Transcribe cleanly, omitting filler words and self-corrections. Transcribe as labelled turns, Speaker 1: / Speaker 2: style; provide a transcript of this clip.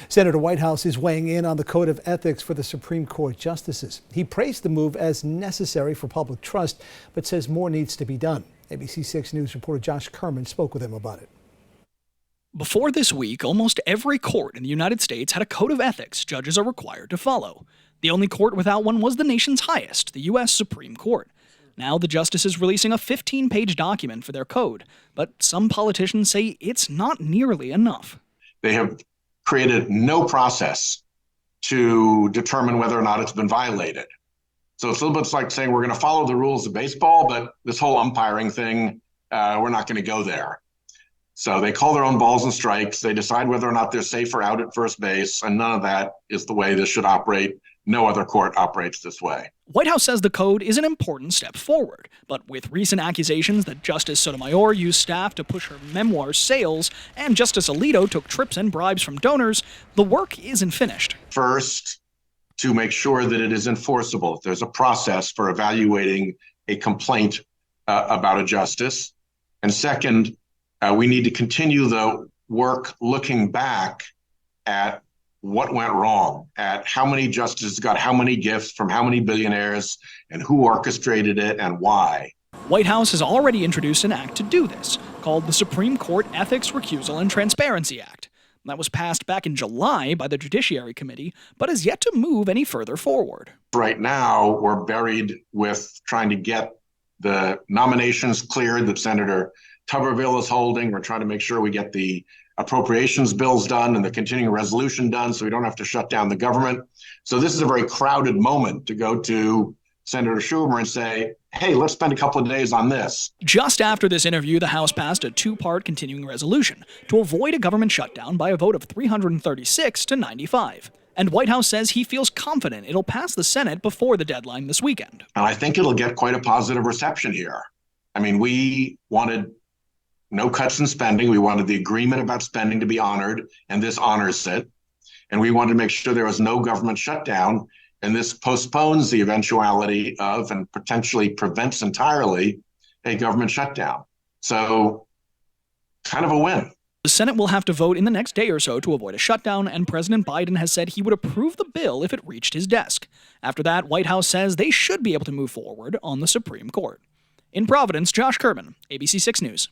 Speaker 1: Senator Whitehouse is weighing in on the code of ethics for the Supreme Court justices. He praised the move as necessary for public trust, but says more needs to be done. ABC 6 News reporter Josh Kerman spoke with him about it.
Speaker 2: Before this week, almost every court in the United States had a code of ethics judges are required to follow. The only court without one was the nation's highest, the U.S. Supreme Court. Now the justice is releasing a 15-page document for their code, but some politicians say it's not nearly enough.
Speaker 3: They have created no process to determine whether or not it's been violated. So it's a little bit like saying we're going to follow the rules of baseball, but this whole umpiring thing, we're not going to go there. So they call their own balls and strikes. They decide whether or not they're safe or out at first base, and none of that is the way this should operate. No other court operates this way.
Speaker 2: Whitehouse says the code is an important step forward, but with recent accusations that Justice Sotomayor used staff to push her memoir's sales and Justice Alito took trips and bribes from donors, the work isn't finished.
Speaker 3: First, to make sure that it is enforceable. There's a process for evaluating a complaint about a justice. And second, we need to continue the work looking back at what went wrong, at how many justices got how many gifts from how many billionaires and who orchestrated it and why.
Speaker 2: Whitehouse has already introduced an act to do this, called the Supreme Court Ethics, Recusal, and Transparency Act. That was passed back in July by the Judiciary Committee, but has yet to move any further forward.
Speaker 3: Right now, we're buried with trying to get the nominations cleared that Senator Tuberville is holding. We're trying to make sure we get the appropriations bills done and the continuing resolution done so we don't have to shut down the government. So this is a very crowded moment to go to Senator Schumer and say, hey, let's spend a couple of days on this.
Speaker 2: Just after this interview, the House passed a two-part continuing resolution to avoid a government shutdown by a vote of 336 to 95. And Whitehouse says he feels confident it'll pass the Senate before the deadline this weekend.
Speaker 3: And I think it'll get quite a positive reception here. I mean, we wanted no cuts in spending. We wanted the agreement about spending to be honored, and this honors it. And we wanted to make sure there was no government shutdown, and this postpones the eventuality of and potentially prevents entirely a government shutdown. So kind of a win.
Speaker 2: The Senate will have to vote in the next day or so to avoid a shutdown, and President Biden has said he would approve the bill if it reached his desk. After that, Whitehouse says they should be able to move forward on the Supreme Court. In Providence, Josh Kerman, ABC 6 News.